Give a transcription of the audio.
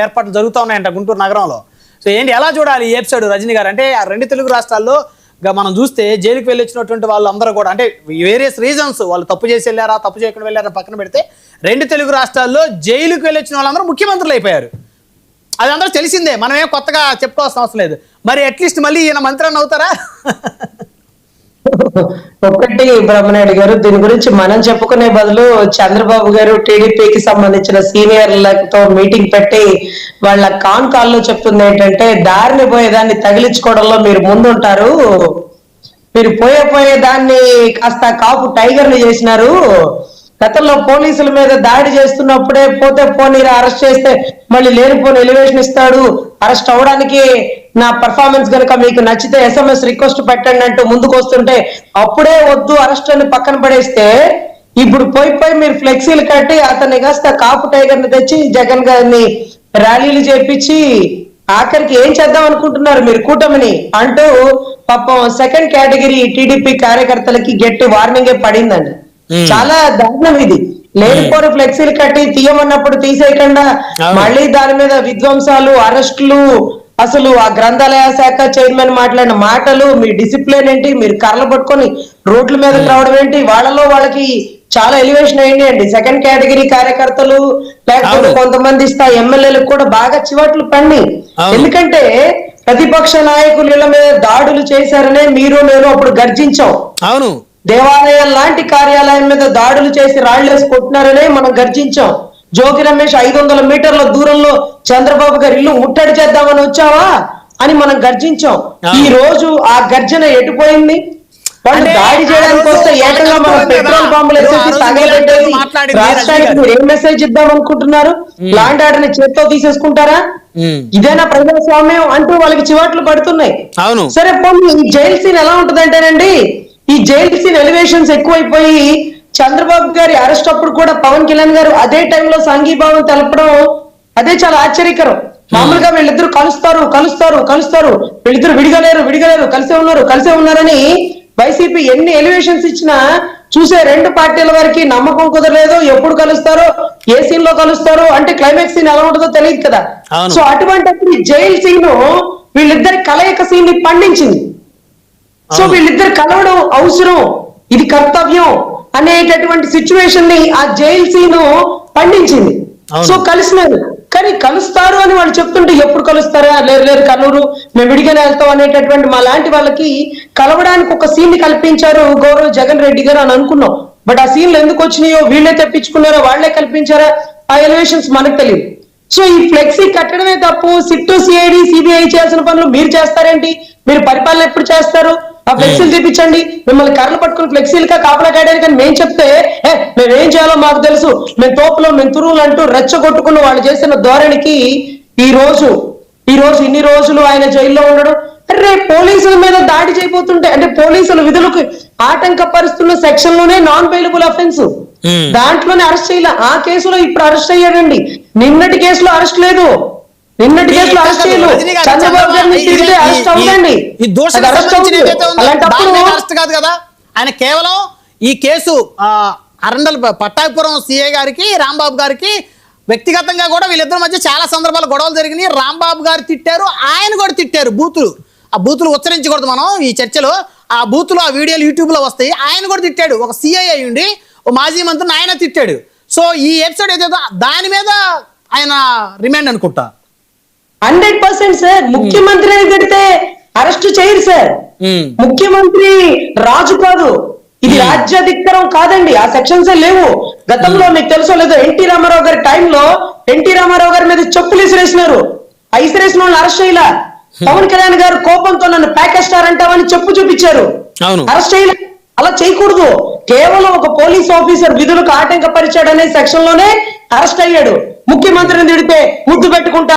ఏర్పాట్లు జరుగుతూ ఉన్నాయంట గుంటూరు నగరంలో. సో ఏంటి ఎలా చూడాలి ఈ ఎపిసోడ్ రజనీ గారు? అంటే ఆ రెండు తెలుగు రాష్ట్రాల్లో మనం చూస్తే జైలుకి వెళ్ళొచ్చినటువంటి వాళ్ళందరూ కూడా అంటే వేరియస్ రీజన్స్, వాళ్ళు తప్పు చేసి వెళ్ళారా తప్పు చేయకుండా వెళ్ళారా పక్కన పెడితే రెండు తెలుగు రాష్ట్రాల్లో జైలుకి వెళ్ళొచ్చిన వాళ్ళందరూ ముఖ్యమంత్రులు అయిపోయారు. అది అందరూ తెలిసిందే, మనమేం కొత్తగా చెప్పుకోవాల్సిన అవసరం లేదు. మరి అట్లీస్ట్ మళ్ళీ ఈయన మంత్రి అని అవుతారా? ఒక్కటి బ్రహ్మనాయుడు గారు, దీని గురించి మనం చెప్పుకునే బదులు చంద్రబాబు గారు టీడీపీకి సంబంధించిన సీనియర్లతో మీటింగ్ పెట్టి వాళ్ళ కాన్ కాల్లో చెప్తుంది ఏంటంటే, దారిని పోయేదాన్ని తగిలించుకోవడంలో మీరు ముందుంటారు, మీరు పోయేదాన్ని కాస్త కాపు టైగర్ని చేసినారు, గతంలో పోలీసుల మీద దాడి చేస్తున్నప్పుడే పోతే పోనీరా అరెస్ట్ చేస్తే మళ్ళీ లేనిపోని ఎలివేషన్ ఇస్తాడు, అరెస్ట్ అవడానికి నా పర్ఫార్మెన్స్ కనుక మీకు నచ్చితే SMS రిక్వెస్ట్ పెట్టండి అంటూ ముందుకు వస్తుంటే అప్పుడే వద్దు అరెస్ట్ అని పక్కన పడేస్తే, ఇప్పుడు పోయి మీరు ఫ్లెక్సీలు కట్టి అతన్ని కాస్త కాపు టైగర్ ని తెచ్చి జగన్ గారిని ర్యాలీలు చేపించి ఆఖరికి ఏం చేద్దాం అనుకుంటున్నారు మీరు కూటమిని అంటూ పాపం సెకండ్ కేటగిరీ టీడీపీ కార్యకర్తలకి గట్టి వార్నింగే పడిందండి. చాలా దారుణం ఇది. లేనిపోని ఫ్లెక్సీలు కట్టి తీయమన్నప్పుడు తీసేయకుండా మళ్ళీ దాని మీద విధ్వంసాలు, అరెస్టులు, అసలు ఆ గ్రంథాలయ శాఖ చైర్మన్ మాట్లాడిన మాటలు, మీ డిసిప్లిన్ ఏంటి, మీరు కర్రలు పట్టుకొని రోడ్ల మీద రావడం ఏంటి, వాళ్ళకి చాలా ఎలివేషన్ అయింది అండి. సెకండ్ కేటగిరీ కార్యకర్తలు లేకపోతే కొంతమంది స్థాయి ఎమ్మెల్యేలకు కూడా బాగా చివాట్లు పడి, ఎందుకంటే ప్రతిపక్ష నాయకులు ఇళ్ల మీద దాడులు చేశారనే మీరు నేను అప్పుడు గర్జించాం. అవును, దేవాలయం లాంటి కార్యాలయం మీద దాడులు చేసి రాళ్లేసి కొట్టినారనే మనం గర్జించాం. జోగి రమేష్ 500 మీటర్ల దూరంలో చంద్రబాబు గారి ఇల్లు ముట్టడి చేద్దామని వచ్చావా అని మనం గర్జించాం. ఈ రోజు ఆ గర్జన ఎటుపోయింది? వాళ్ళు దాడి చేయడానికి వస్తే ఏకంగా మనం పెట్రోల్ బాంబులు వేసేసి తగలబెట్టేసి రాష్ట్రానికి మీరు ఏం మెసేజ్ ఇద్దాం అనుకుంటున్నారు? లాండ్ ఆర్డర్ ని చేత్తో తీసేసుకుంటారా? ఇదేనా ప్రజాస్వామ్యం అంటూ వాళ్ళకి చివాట్లు పడుతున్నాయి. సరే పోనీ ఈ జైల్ సీన్ ఎలా ఉంటదంటేనండి, ఈ జైల్ సీన్ ఎలివేషన్స్ ఎక్కువైపోయి చంద్రబాబు గారి అరెస్ట్ అప్పుడు కూడా పవన్ కళ్యాణ్ గారు అదే టైంలో సంఘీభావం తెలపడం అదే చాలా ఆశ్చర్యకరం. మామూలుగా వీళ్ళిద్దరు కలుస్తారు వీళ్ళిద్దరు విడిగలేరు కలిసే ఉన్నారని వైసీపీ ఎన్ని ఎలివేషన్స్ ఇచ్చినా చూసే రెండు పార్టీల వారికి నమ్మకం కుదరలేదు. ఎప్పుడు కలుస్తారో, ఏ సీన్ లో కలుస్తారో, అంటే క్లైమాక్స్ సీన్ ఎలా ఉంటుందో తెలియదు కదా. సో అటువంటిప్పుడు ఈ జైల్ సీన్ వీళ్ళిద్దరి కలయిక సీన్ ని పండించింది. సో వీళ్ళిద్దరు కలవడం అవసరం, ఇది కర్తవ్యం అనేటటువంటి సిచ్యువేషన్ ని ఆ జైల్ సీన్ పండించింది. సో కలిసినారు, కానీ కలుస్తారు అని వాళ్ళు చెప్తుంటే ఎప్పుడు కలుస్తారా, లేరు కర్నూలు మేము విడిగానే వెళ్తాం అనేటటువంటి మా లాంటి వాళ్ళకి కలవడానికి ఒక సీన్ ని కల్పించారు గౌరవ్ జగన్ రెడ్డి గారు అని అనుకున్నాం. బట్ ఆ సీన్లు ఎందుకు వచ్చినాయో, వీళ్ళే తెప్పించుకున్నారో, వాళ్లే కల్పించారా, ఆ ఎలివేషన్స్ మనకు తెలియదు. సో ఈ ఫ్లెక్సీ కట్టడమే తప్పు, సిట్ సిఐడి సిబిఐ చేయాల్సిన పనులు మీరు చేస్తారేంటి? మీరు పరిపాలన ఎప్పుడు చేస్తారు? ఆ ఫ్లెక్సీలు చూపించండి. మిమ్మల్ని కర్రలు పట్టుకుని ఫ్లెక్సీలుగా కాపలా కాయడానికి అని మేము చెప్తే మేమేం చేయాలో మాకు తెలుసు, మేము తోపులో మేము తురువులు అంటూ రెచ్చగొట్టుకుని వాళ్ళు చేసిన ధోరణికి ఈ రోజు ఇన్ని రోజులు ఆయన జైల్లో ఉండడం. అరే పోలీసుల మీద దాడి చేయబోతుంటే, అంటే పోలీసుల విధులకు ఆటంకపరుస్తున్న సెక్షన్ లోనే నాన్ బెయిలబుల్ అఫెన్స్, దాంట్లోనే అరెస్ట్ చేయాల. ఆ కేసులో ఇప్పుడు అరెస్ట్ అయ్యాడండి. నిన్నటి కేసులో అరెస్ట్ లేదు, నిన్నటి కేసులో అరెస్ట్ చేయలేదు. చంద్రబాబు గారిని తిరిగితే అరెస్ట్ అవ్వదండి. అరెస్ట్ కాదు కదా ఆయన, కేవలం ఈ కేసు అరండల్ పట్టాభిపురం సిఐ గారికి రాంబాబు గారికి వ్యక్తిగతంగా కూడా వీళ్ళిద్దరి మధ్య చాలా సందర్భాలు గొడవలు జరిగినాయి. రాంబాబు గారు తిట్టారు, ఆయన కూడా తిట్టారు. ఆ బూతులు ఉచ్చరించకూడదు మనం ఈ చర్చలో. ఆ బూతులు ఆ వీడియోలు యూట్యూబ్ లో వస్తాయి. ఆయన కూడా తిట్టాడు, ఒక సిఐ అయ్యుండి ఓ మాజీ మంత్రిని ఆయన తిట్టాడు. సో ఈ ఎపిసోడ్ ఏదైతే దాని మీద ఆయన రిమాండ్ అనుకుంటా. 100% సార్. ముఖ్యమంత్రిని తిడితే అరెస్ట్ చేయరు సార్. ముఖ్యమంత్రి రాజు కాదు, ఇది రాజ్యాధికారం కాదండి. ఆ సెక్షన్స్ లేవు. గతంలో మీకు తెలుసో లేదో, ఎన్టీ రామారావు గారి టైంలో ఎన్టీ రామారావు గారి మీద చెప్పులు ఇసిరేసినారు. ఆ ఇసిరేసిన వాళ్ళని అరెస్ట్ చేయలా. పవన్ కళ్యాణ్ గారు కోపంతో నన్ను ప్యాకేజ్ స్టార్ అంటామని చెప్పు చూపించారు, అరెస్ట్ చేయలే. అలా చేయకూడదు. కేవలం ఒక పోలీస్ ఆఫీసర్ విధులకు ఆటంకపరిచాడనే సెక్షన్ లోనే అరెస్ట్ అయ్యాడు. ముఖ్యమంత్రిని తిడితే ముద్దు పెట్టుకుంటా